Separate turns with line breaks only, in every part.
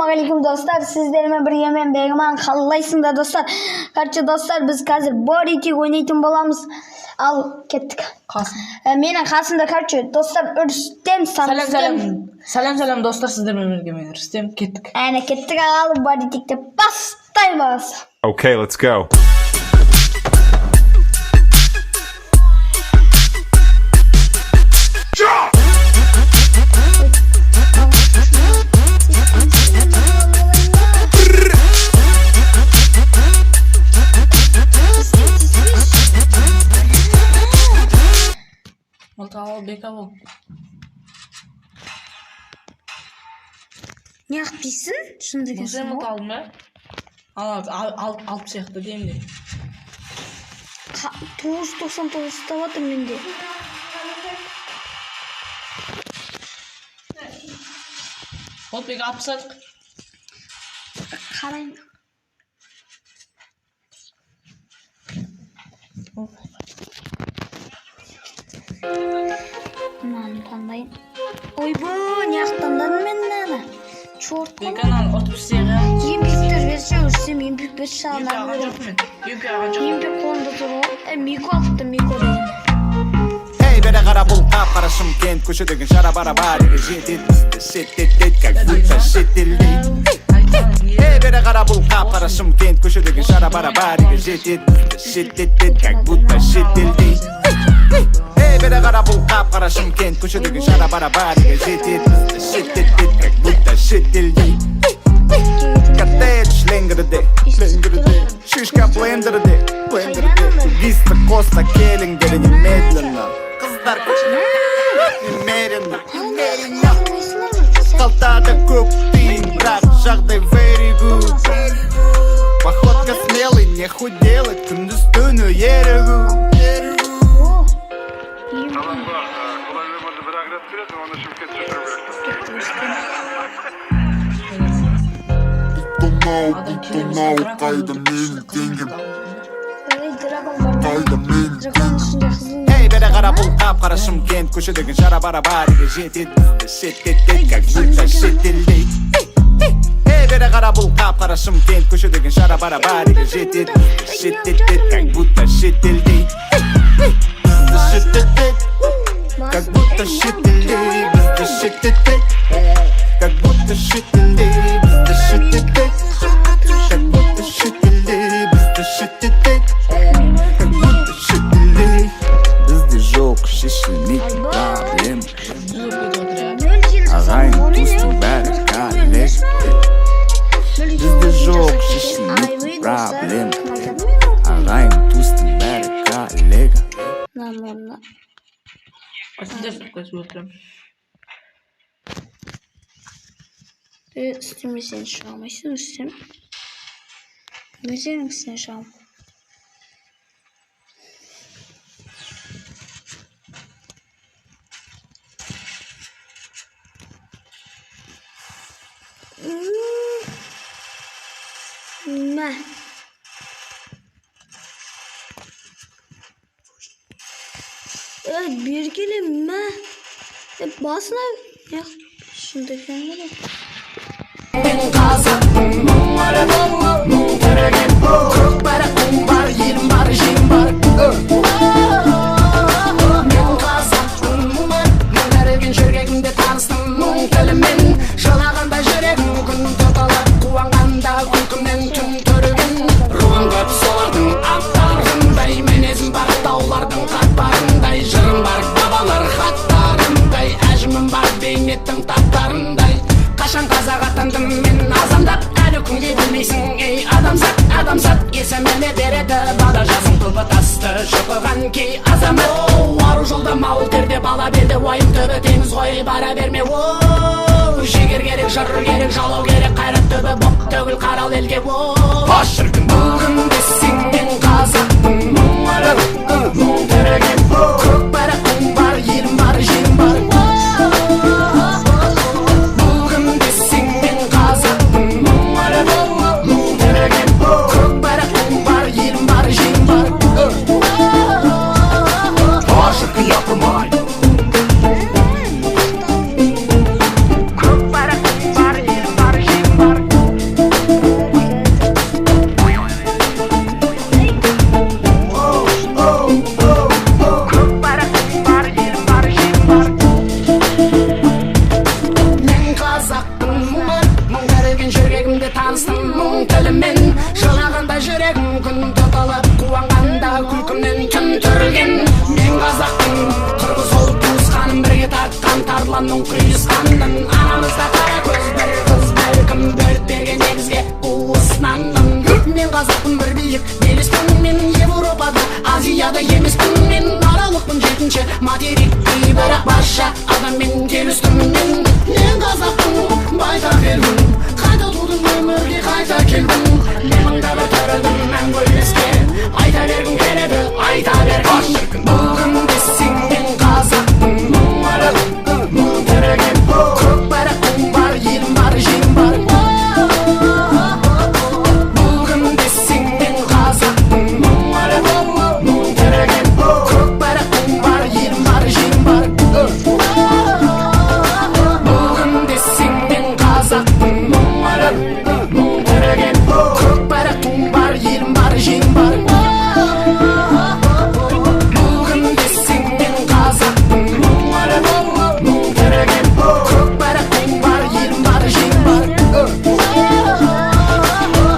Ассалаумағалейкум достар, сіздермен бірге мен Бегіман, қалайсыңдар достар? Короче достар, біз қазір ритик ойнайтын боламыз. Ал кеттік. Менің қасымда короче достар Рүстем.
Салам достар, сіздермен бірге мен Рүстем, кеттік.
Әне кеттік, ал ритикті бастаймыз.
Okay, let's go.
Al beka bol.
Ne yapıyorsun? Şunu da
Sen
göster.
aldın mı? Alt сияқты деймін де.
999 табатыр менде.
Ол бек 60.
Қарайын. Мынаны таңдайын. Ойбой, не ақтандадым мен мынаны. Чорт қой.
Беканан отып сеға.
Емпектер берсең Рүстем, емпек берші шағынан. Емпек қолында тұр ғой. Мико алыпты, Мико деген.
бері қара бұл қап-қара Шымкент көшедегі жара-бара бар жетет бізді шеттет как будто шетелдейді. Бері қара бұл қап-қара Шымкент көшедегі жара-бара бар жетет бізді шеттет как будто шетелдейді. Бері қара бұл қап-қара Шымкент көшедегі жара-бара бар жетет бізді шеттет как будто шетелдейді. Коттедж ленгірде шишка блендерде виста коста келіңдері немедленно қыздар немеренно қалтада көп тиын бірақ жағдай very good. Походка смелый, нехуй делать, күндіз түні ерігу. Қайда менің теңгім, қайда менің теңгім. Бері қара бұл қап-қара Шымкент көшедегі жара-бара бар жетет бізді шеттет как будто шетелдейді. Бері қара бұл қап-қара Шымкент көшедегі жара-бара бар жетет бізді шеттет как будто шетелдейді. Бізді шеттет как будто шетелдейді. Бізді шеттет как будто шетелдейді. Бізді шеттет как будто шетелдейді. Бізді шеттет как будто шетелдейді. Бізде жоқ шешілмейтін проблем. Ағайын туыстың бәрі коллег. Бізде жоқ шешілмейтін проблем. Ағайын туыстың бәрі коллега.
Нормально. Üstümü sen şu an. Üstüm. Güzel misin şu an? Ne? Evet, bir kelime. Basına ya şimdi kendine.
Ben kazandım numara bu teregen çok para var yerim var jim var. Ben kazandım numara teregen жүрегімде таныстым мұң тілімен жылағанда жүрегім күн тұталып қуанғанда күлкімнен түн түрген руым көп солардың аттарындай мінезім бар таулардың қатпарындай жырым бар бабалар хаттарындай әжімім бар бейнеттің таптарындай. Қашан қазақ атандым мен азандап әлі күнге білмейсің ей адамзат есіміне береді бала жазың тұлпы тасты шұқыған кей азамат. Ару жолда мауыл терде бала белде уайым түбі теңіз ғой бара берме. Жігер керек жыр керек жалау керек қайрат түбі боп төгіл қарал елге. Баш шіркін бүгін десең мен қазақпын мұң тереген көк барақым бар елім бар жерім бар. Бар таныстым мұң тілімен жылағанда жүрегім күн тұталып қуанғанда күлкімнен түн түрілген мен қазақтың қырғыз болып туысқаным бірге тартқан тарланның құйысқанын анамызда қара көз бір қыз бәлкім бөліп берген негізге уысынандым мен қазақпын бір биік белеспін мен Европада Азияда емеспін мен аралықпын жетінші материкте бірақ барша адаммен келістім мен қазақпын байтақ елмін қайта тудым өмірге қайта келдім мен мыңдап өтірілдім мәңгі өлмеске айта бергім келеді айта бергім бүгін десең мен қазақпын мың тіреген көк байрақтың бар елім бар жерім бар бүгін десең мен қазақпын мың тіреген көк байрақтың бар елім бар жерім бар бүгін десең мен қазақпын мың тіреген көк байрақтың бар елім бар жерім бар бүгін десең мен қазақпын мың тіреген көк байрақтың бар елім бар жерім бар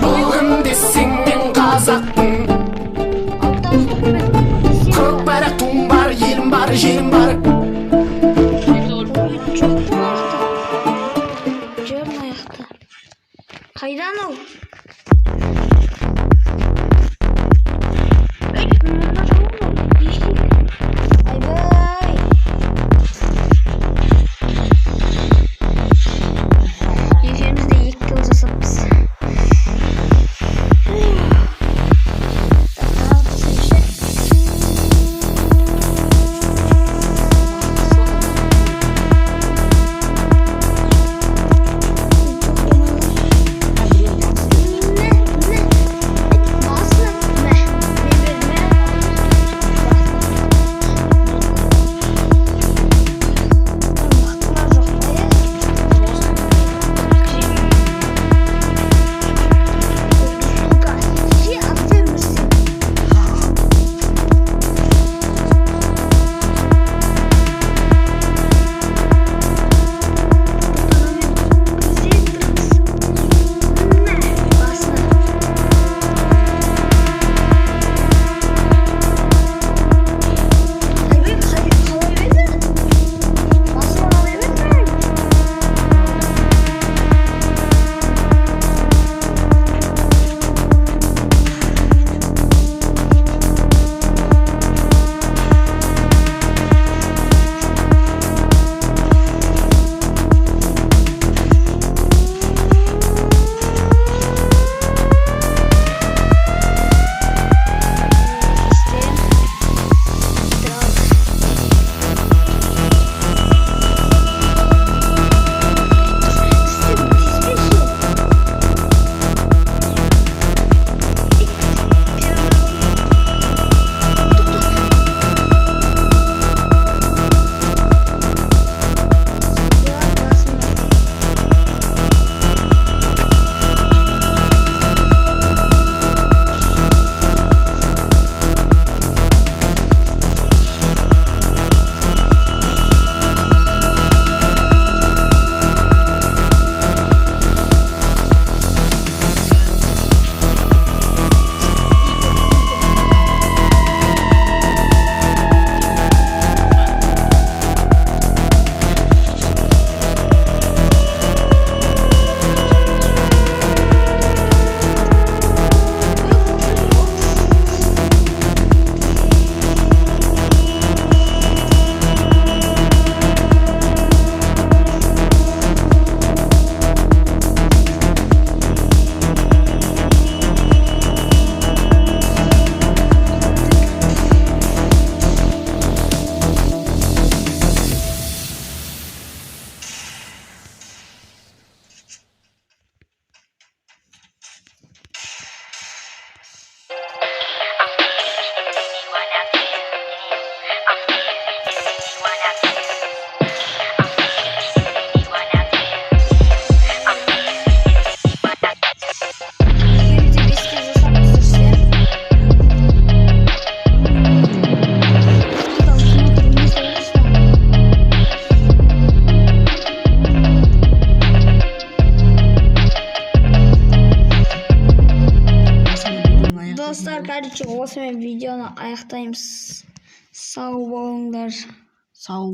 бүгін десең мен қазақпын көк байрақтың бар елім бар жерім бар
Жырын аяқты. Қайдан ол? Айбай. Екеуміз де 2 кіл жасаппыз. достар, короче, осымен видеоны аяқтаймыз. Сау болыңдар.
Сау.